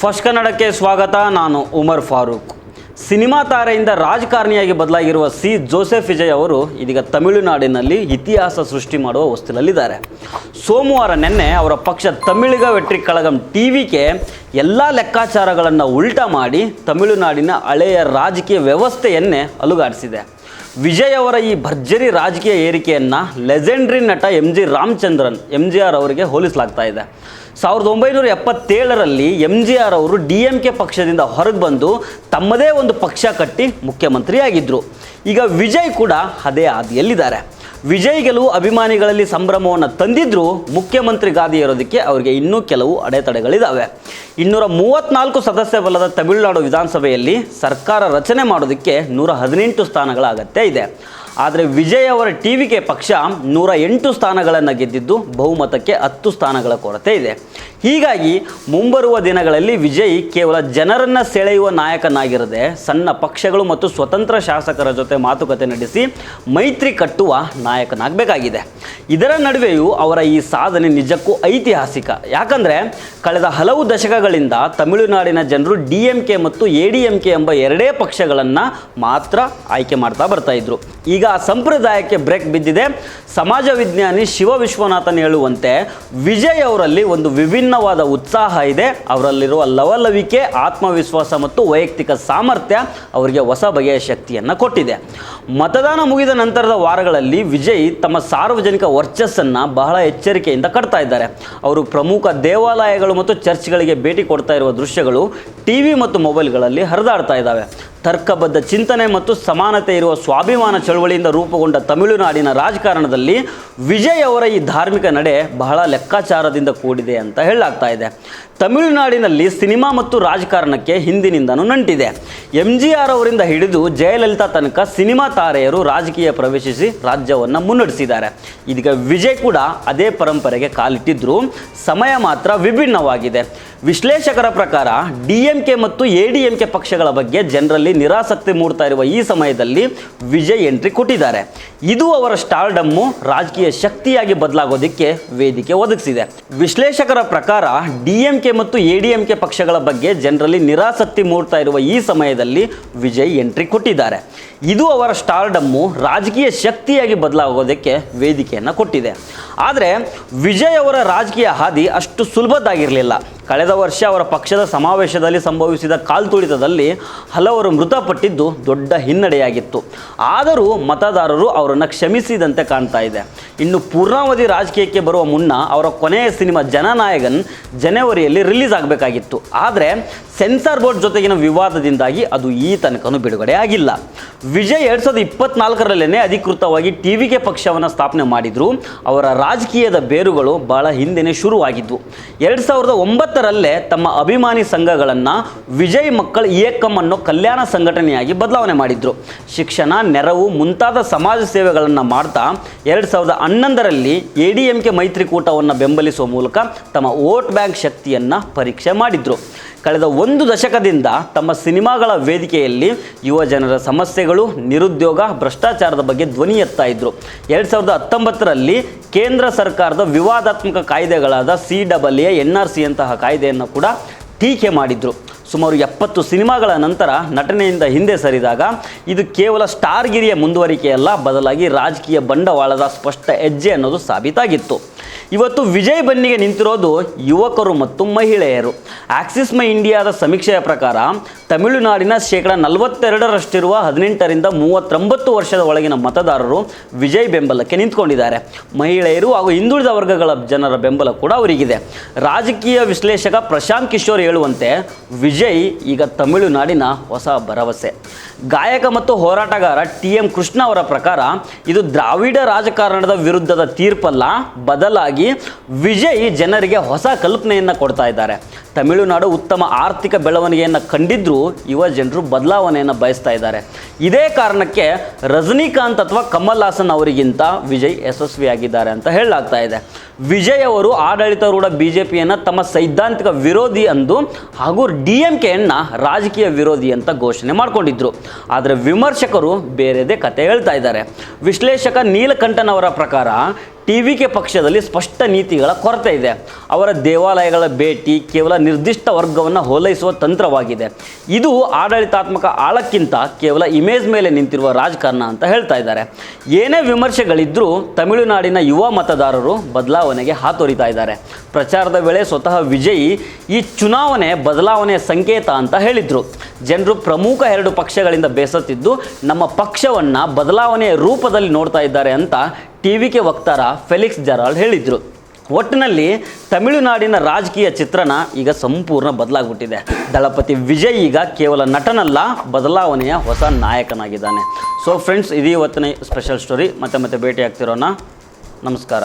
First ಕನ್ನಡಕ್ಕೆ ಸ್ವಾಗತ. ನಾನು ಉಮರ್ ಫಾರೂಕ್. ಸಿನಿಮಾ ತಾರೆಯಿಂದ ರಾಜಕಾರಣಿಯಾಗಿ ಬದಲಾಗಿರುವ ಸಿ ಜೋಸೆಫ್ ವಿಜಯ್ ಅವರು ಇದೀಗ ತಮಿಳುನಾಡಿನಲ್ಲಿ ಇತಿಹಾಸ ಸೃಷ್ಟಿ ಮಾಡುವ ಹೊಸ್ತಿಲಲ್ಲಿದ್ದಾರೆ. ಸೋಮವಾರ ನಿನ್ನೆ ಅವರ ಪಕ್ಷ ತಮಿಳಿಗ ವೆಟ್ರಿ ಕಳಗಂ ಟಿವಿಗೆ ಎಲ್ಲ ಲೆಕ್ಕಾಚಾರಗಳನ್ನು ಉಲ್ಟಾ ಮಾಡಿ ತಮಿಳುನಾಡಿನ ಹಳೆಯ ರಾಜಕೀಯ ವ್ಯವಸ್ಥೆಯನ್ನೇ ಅಲುಗಾಡಿಸಿದೆ. ವಿಜಯ್ ಅವರ ಈ ಭರ್ಜರಿ ರಾಜಕೀಯ ಏರಿಕೆಯನ್ನು ಲೆಜೆಂಡ್ರಿ ನಟ ರಾಮಚಂದ್ರನ್ MGR ಅವರಿಗೆ ಹೋಲಿಸಲಾಗ್ತಾ ಇದೆ. 1977ರಲ್ಲಿ MGR ಅವರು DMK ಪಕ್ಷದಿಂದ ಹೊರಗೆ ಬಂದು ತಮ್ಮದೇ ಒಂದು ಪಕ್ಷ ಕಟ್ಟಿ ಮುಖ್ಯಮಂತ್ರಿಯಾಗಿದ್ದರು. ಈಗ ವಿಜಯ್ ಕೂಡ ಅದೇ ಹಾದಿಯಲ್ಲಿದ್ದಾರೆ. ವಿಜಯ್ ಗೆಲುವು ಅಭಿಮಾನಿಗಳಲ್ಲಿ ಸಂಭ್ರಮವನ್ನು ತಂದಿದ್ದರೂ ಮುಖ್ಯಮಂತ್ರಿ ಗಾದಿ ಇರೋದಕ್ಕೆ ಅವರಿಗೆ ಇನ್ನೂ ಕೆಲವು ಅಡೆತಡೆಗಳಿದ್ದಾವೆ. 234 ಸದಸ್ಯ ಬಲದ ತಮಿಳುನಾಡು ವಿಧಾನಸಭೆಯಲ್ಲಿ ಸರ್ಕಾರ ರಚನೆ ಮಾಡೋದಕ್ಕೆ 118 ಸ್ಥಾನಗಳ ಅಗತ್ಯ ಇದೆ. ಆದರೆ ವಿಜಯ್ ಅವರ ಟಿವಿಗೆ ಪಕ್ಷ 108 ಸ್ಥಾನಗಳನ್ನು ಗೆದ್ದಿದ್ದು ಬಹುಮತಕ್ಕೆ 10 ಸ್ಥಾನಗಳ ಕೊರತೆ ಇದೆ. ಹೀಗಾಗಿ ಮುಂಬರುವ ದಿನಗಳಲ್ಲಿ ವಿಜಯ್ ಕೇವಲ ಜನರನ್ನು ಸೆಳೆಯುವ ನಾಯಕನಾಗಿರದೆ ಸಣ್ಣ ಪಕ್ಷಗಳು ಮತ್ತು ಸ್ವತಂತ್ರ ಶಾಸಕರ ಜೊತೆ ಮಾತುಕತೆ ನಡೆಸಿ ಮೈತ್ರಿ ಕಟ್ಟುವ ನಾಯಕನಾಗಬೇಕಾಗಿದೆ. ಇದರ ನಡುವೆಯೂ ಅವರ ಈ ಸಾಧನೆ ನಿಜಕ್ಕೂ ಐತಿಹಾಸಿಕ. ಯಾಕಂದರೆ ಕಳೆದ ಹಲವು ದಶಕಗಳಿಂದ ತಮಿಳುನಾಡಿನ ಜನರು DMK ಮತ್ತು ADMK ಎಂಬ ಎರಡೇ ಪಕ್ಷಗಳನ್ನು ಮಾತ್ರ ಆಯ್ಕೆ ಮಾಡ್ತಾ ಬರ್ತಾ ಇದ್ರು. ಈಗ ಆ ಸಂಪ್ರದಾಯಕ್ಕೆ ಬ್ರೇಕ್ ಬಿದ್ದಿದೆ. ಸಮಾಜ ವಿಜ್ಞಾನಿ ಶಿವ ವಿಶ್ವನಾಥನ್ ಹೇಳುವಂತೆ ವಿಜಯ್ ಅವರಲ್ಲಿ ಒಂದು ವಿಭಿನ್ನವಾದ ಉತ್ಸಾಹ ಇದೆ. ಅವರಲ್ಲಿರುವ ಲವಲವಿಕೆ, ಆತ್ಮವಿಶ್ವಾಸ ಮತ್ತು ವೈಯಕ್ತಿಕ ಸಾಮರ್ಥ್ಯ ಅವರಿಗೆ ಹೊಸ ಬಗೆಯ ಶಕ್ತಿಯನ್ನು ಕೊಟ್ಟಿದೆ. ಮತದಾನ ಮುಗಿದ ನಂತರದ ವಾರಗಳಲ್ಲಿ ವಿಜಯ್ ತಮ್ಮ ಸಾರ್ವಜನಿಕ ವರ್ಚಸ್ಸನ್ನು ಬಹಳ ಎಚ್ಚರಿಕೆಯಿಂದ ಕಟ್ತಾ ಇದ್ದಾರೆ. ಅವರು ಪ್ರಮುಖ ದೇವಾಲಯಗಳು ಮತ್ತು ಚರ್ಚ್ಗಳಿಗೆ ಭೇಟಿ ಕೊಡ್ತಾ ಇರುವ ದೃಶ್ಯಗಳು TV ಮತ್ತು ಮೊಬೈಲ್ಗಳಲ್ಲಿ ಹರಿದಾಡ್ತಾ ಇದ್ದಾವೆ. ತರ್ಕಬದ್ಧ ಚಿಂತನೆ ಮತ್ತು ಸಮಾನತೆ ಇರುವ ಸ್ವಾಭಿಮಾನ ಚಳವಳಿಯಿಂದ ರೂಪುಗೊಂಡ ತಮಿಳುನಾಡಿನ ರಾಜಕಾರಣದಲ್ಲಿ ವಿಜಯ್ ಅವರ ಈ ಧಾರ್ಮಿಕ ನಡೆ ಬಹಳ ಲೆಕ್ಕಾಚಾರದಿಂದ ಕೂಡಿದೆ ಅಂತ ಹೇಳಲಾಗ್ತಾ ಇದೆ. ತಮಿಳುನಾಡಿನಲ್ಲಿ ಸಿನಿಮಾ ಮತ್ತು ರಾಜಕಾರಣಕ್ಕೆ ಹಿಂದಿನಿಂದನೂ ನಂಟಿದೆ. MGR ಅವರಿಂದ ಹಿಡಿದು ಜಯಲಲಿತಾ ತನಕ ಸಿನಿಮಾ ತಾರೆಯರು ರಾಜಕೀಯ ಪ್ರವೇಶಿಸಿ ರಾಜ್ಯವನ್ನು ಮುನ್ನಡೆಸಿದ್ದಾರೆ. ಇದೀಗ ವಿಜಯ್ ಕೂಡ ಅದೇ ಪರಂಪರೆಗೆ ಕಾಲಿಟ್ಟಿದ್ದರೂ ಸಮಯ ಮಾತ್ರ ವಿಭಿನ್ನವಾಗಿದೆ. ವಿಶ್ಲೇಷಕರ ಪ್ರಕಾರ DMK ಮತ್ತು ADMK ಪಕ್ಷಗಳ ಬಗ್ಗೆ ಜನರಲ್ಲಿ ನಿರಾಸಕ್ತಿ ಮೂಡ್ತಾ ಇರುವ ಈ ಸಮಯದಲ್ಲಿ ವಿಜಯ್ ಎಂಟ್ರಿ ಕೊಟ್ಟಿದ್ದಾರೆ. ಇದು ಅವರ ಸ್ಟಾರ್ಡಮ್ಮು ರಾಜಕೀಯ ಶಕ್ತಿಯಾಗಿ ಬದಲಾಗೋದಕ್ಕೆ ವೇದಿಕೆ ಒದಗಿಸಿದೆ. ವಿಶ್ಲೇಷಕರ ಪ್ರಕಾರ DMK ಮತ್ತು ADMK ಪಕ್ಷಗಳ ಬಗ್ಗೆ ಜನರಲ್ಲಿ ನಿರಾಸಕ್ತಿ ಮೂಡ್ತಾ ಇರುವ ಈ ಸಮಯದಲ್ಲಿ ವಿಜಯ್ ಎಂಟ್ರಿ ಕೊಟ್ಟಿದ್ದಾರೆ. ಇದು ಅವರ ಸ್ಟಾರ್ಡಮ್ಮು ರಾಜಕೀಯ ಶಕ್ತಿಯಾಗಿ ಬದಲಾಗೋದಕ್ಕೆ ವೇದಿಕೆಯನ್ನು ಕೊಟ್ಟಿದೆ. ಆದರೆ ವಿಜಯ್ ಅವರ ರಾಜಕೀಯ ಹಾದಿ ಅಷ್ಟು ಸುಲಭದಾಗಿರಲಿಲ್ಲ. ಕಳೆದ ವರ್ಷ ಅವರ ಪಕ್ಷದ ಸಮಾವೇಶದಲ್ಲಿ ಸಂಭವಿಸಿದ ಕಾಲ್ತುಳಿತದಲ್ಲಿ ಹಲವರು ಮೃತಪಟ್ಟಿದ್ದು ದೊಡ್ಡ ಹಿನ್ನಡೆಯಾಗಿತ್ತು. ಆದರೂ ಮತದಾರರು ಅವರನ್ನು ಕ್ಷಮಿಸಿದಂತೆ ಕಾಣ್ತಾ ಇದೆ. ಇನ್ನು ಪೂರ್ಣಾವಧಿ ರಾಜಕೀಯಕ್ಕೆ ಬರುವ ಮುನ್ನ ಅವರ ಕೊನೆಯ ಸಿನಿಮಾ ಜನನಾಯಕನ್ ಜನವರಿಯಲ್ಲಿ ರಿಲೀಸ್ ಆಗಬೇಕಾಗಿತ್ತು. ಆದರೆ ಸೆನ್ಸಾರ್ ಬೋರ್ಡ್ ಜೊತೆಗಿನ ವಿವಾದದಿಂದಾಗಿ ಅದು ಈ ತನಕನೂ ಬಿಡುಗಡೆ ಆಗಿಲ್ಲ. ವಿಜಯ್ 2024ರಲ್ಲೇ ಅಧಿಕೃತವಾಗಿ TVK ಪಕ್ಷವನ್ನು ಸ್ಥಾಪನೆ ಮಾಡಿದ್ರು. ಅವರ ರಾಜಕೀಯದ ಬೇರುಗಳು ಬಹಳ ಹಿಂದೆನೇ ಶುರುವಾಗಿದ್ವು. 2009ರಲ್ಲೇ ತಮ್ಮ ಅಭಿಮಾನಿ ಸಂಘಗಳನ್ನು ವಿಜಯ್ ಮಕ್ಕಳ ಏಕಂ ಅನ್ನೋ ಕಲ್ಯಾಣ ಸಂಘಟನೆಯಾಗಿ ಬದಲಾವಣೆ ಮಾಡಿದ್ರು. ಶಿಕ್ಷಣ, ನೆರವು ಮುಂತಾದ ಸಮಾಜ ಸೇವೆಗಳನ್ನು ಮಾಡ್ತಾ 2011ರಲ್ಲಿ ADMK ಮೈತ್ರಿಕೂಟವನ್ನು ಬೆಂಬಲಿಸುವ ಮೂಲಕ ತಮ್ಮ ವೋಟ್ ಬ್ಯಾಂಕ್ ಶಕ್ತಿಯನ್ನು ಪರೀಕ್ಷೆ ಮಾಡಿದ್ರು. ಕಳೆದ 1 ದಶಕದಿಂದ ತಮ್ಮ ಸಿನಿಮಾಗಳ ವೇದಿಕೆಯಲ್ಲಿ ಯುವ ಜನರ ಸಮಸ್ಯೆಗಳು, ನಿರುದ್ಯೋಗ, ಭ್ರಷ್ಟಾಚಾರದ ಬಗ್ಗೆ ಧ್ವನಿ ಎತ್ತಾ ಇದ್ರು. 2019ರಲ್ಲಿ ಕೇಂದ್ರ ಸರ್ಕಾರದ ವಿವಾದಾತ್ಮಕ ಕಾಯ್ದೆಗಳಾದ CAA, NRC ಅಂತಹ ಕಾಯ್ದೆಯನ್ನು ಕೂಡ ಟೀಕೆ ಮಾಡಿದ್ರು. ಸುಮಾರು 70 ಸಿನಿಮಾಗಳ ನಂತರ ನಟನೆಯಿಂದ ಹಿಂದೆ ಸರಿದಾಗ ಇದು ಕೇವಲ ಸ್ಟಾರ್ಗಿರಿಯ ಮುಂದುವರಿಕೆಯಲ್ಲ, ಬದಲಾಗಿ ರಾಜಕೀಯ ಬಂಡವಾಳದ ಸ್ಪಷ್ಟ ಹೆಜ್ಜೆ ಅನ್ನೋದು ಸಾಬೀತಾಗಿತ್ತು. ಇವತ್ತು ವಿಜಯ್ ಬೆನ್ನಿಗೆ ನಿಂತಿರೋದು ಯುವಕರು ಮತ್ತು ಮಹಿಳೆಯರು. ಆಕ್ಸಿಸ್ ಮೈ ಇಂಡಿಯಾದ ಸಮೀಕ್ಷೆಯ ಪ್ರಕಾರ ತಮಿಳುನಾಡಿನ 42%ರಷ್ಟಿರುವ 18ರಿಂದ 39 ವರ್ಷದ ಒಳಗಿನ ಮತದಾರರು ವಿಜಯ್ ಬೆಂಬಲಕ್ಕೆ ನಿಂತ್ಕೊಂಡಿದ್ದಾರೆ. ಮಹಿಳೆಯರು ಹಾಗೂ ಹಿಂದುಳಿದ ವರ್ಗಗಳ ಜನರ ಬೆಂಬಲ ಕೂಡ ಅವರಿಗಿದೆ. ರಾಜಕೀಯ ವಿಶ್ಲೇಷಕ ಪ್ರಶಾಂತ್ ಕಿಶೋರ್ ಹೇಳುವಂತೆ ವಿಜಯ್ ಈಗ ತಮಿಳುನಾಡಿನ ಹೊಸ ಭರವಸೆ. ಗಾಯಕ ಮತ್ತು ಹೋರಾಟಗಾರ TM ಕೃಷ್ಣ ಅವರ ಪ್ರಕಾರ ಇದು ದ್ರಾವಿಡ ರಾಜಕಾರಣದ ವಿರುದ್ಧದ ತೀರ್ಪಲ್ಲ, ಬದಲಾಗಿ ವಿಜಯ್ ಜನರಿಗೆ ಹೊಸ ಕಲ್ಪನೆಯನ್ನು ಕೊಡ್ತಾ ಇದ್ದಾರೆ. ತಮಿಳುನಾಡು ಉತ್ತಮ ಆರ್ಥಿಕ ಬೆಳವಣಿಗೆಯನ್ನು ಕಂಡಿದ್ದರೂ ಯುವ ಜನರು ಬದಲಾವಣೆಯನ್ನು ಬಯಸ್ತಾ ಇದ್ದಾರೆ. ಇದೇ ಕಾರಣಕ್ಕೆ ರಜನಿಕಾಂತ್ ಅಥವಾ ಕಮಲ್ ಹಾಸನ್ ಅವರಿಗಿಂತ ವಿಜಯ್ ಯಶಸ್ವಿಯಾಗಿದ್ದಾರೆ ಅಂತ ಹೇಳಲಾಗ್ತಾ ಇದೆ. ವಿಜಯ್ ಅವರು ಆಡಳಿತಾರೂಢ BJPಯನ್ನು ತಮ್ಮ ಸೈದ್ಧಾಂತಿಕ ವಿರೋಧಿ ಅಂದು ಹಾಗೂ DMKಯನ್ನು ರಾಜಕೀಯ ವಿರೋಧಿ ಅಂತ ಘೋಷಣೆ ಮಾಡಿಕೊಂಡಿದ್ರು. ಆದರೆ ವಿಮರ್ಶಕರು ಬೇರೆದೇ ಕತೆ ಹೇಳ್ತಾ ಇದ್ದಾರೆ. ವಿಶ್ಲೇಷಕ ನೀಲಕಂಠನ್ ಅವರ ಪ್ರಕಾರ ಟಿವಿಕೆ ಪಕ್ಷದಲ್ಲಿ ಸ್ಪಷ್ಟ ನೀತಿಗಳ ಕೊರತೆ ಇದೆ. ಅವರ ದೇವಾಲಯಗಳ ಭೇಟಿ ಕೇವಲ ನಿರ್ದಿಷ್ಟ ವರ್ಗವನ್ನು ಓಲೈಸುವ ತಂತ್ರವಾಗಿದೆ. ಇದು ಆಡಳಿತಾತ್ಮಕ ಆಳಕ್ಕಿಂತ ಕೇವಲ ಇಮೇಜ್ ಮೇಲೆ ನಿಂತಿರುವ ರಾಜಕಾರಣ ಅಂತ ಹೇಳ್ತಾ ಇದ್ದಾರೆ. ಏನೇ ವಿಮರ್ಶೆಗಳಿದ್ದರೂ ತಮಿಳುನಾಡಿನ ಯುವ ಮತದಾರರು ಬದಲಾವಣೆಗೆ ಹಾತೊರಿತಾ ಇದ್ದಾರೆ. ಪ್ರಚಾರದ ವೇಳೆ ಸ್ವತಃ ವಿಜಯ್ ಈ ಚುನಾವಣೆ ಬದಲಾವಣೆಯ ಸಂಕೇತ ಅಂತ ಹೇಳಿದರು. ಜನರು ಪ್ರಮುಖ 2 ಪಕ್ಷಗಳಿಂದ ಬೇಸತ್ತಿದ್ದು ನಮ್ಮ ಪಕ್ಷವನ್ನು ಬದಲಾವಣೆಯ ರೂಪದಲ್ಲಿ ನೋಡ್ತಾ ಇದ್ದಾರೆ ಅಂತ ಟಿವಿಕೆ ವಕ್ತಾರ ಫೆಲಿಕ್ಸ್ ಜೆರಾಲ್ಡ್ ಹೇಳಿದರು. ಒಟ್ಟಿನಲ್ಲಿ ತಮಿಳುನಾಡಿನ ರಾಜಕೀಯ ಚಿತ್ರಣ ಈಗ ಸಂಪೂರ್ಣ ಬದಲಾಗ್ಬಿಟ್ಟಿದೆ. ದಳಪತಿ ವಿಜಯ್ ಈಗ ಕೇವಲ ನಟನಲ್ಲ, ಬದಲಾವಣೆಯ ಹೊಸ ನಾಯಕನಾಗಿದ್ದಾನೆ. ಸೊ ಫ್ರೆಂಡ್ಸ್, ಇದು ಇವತ್ತಿನ ಸ್ಪೆಷಲ್ ಸ್ಟೋರಿ. ಮತ್ತೆ ಭೇಟಿ ಆಗ್ತಿರೋಣ. ನಮಸ್ಕಾರ.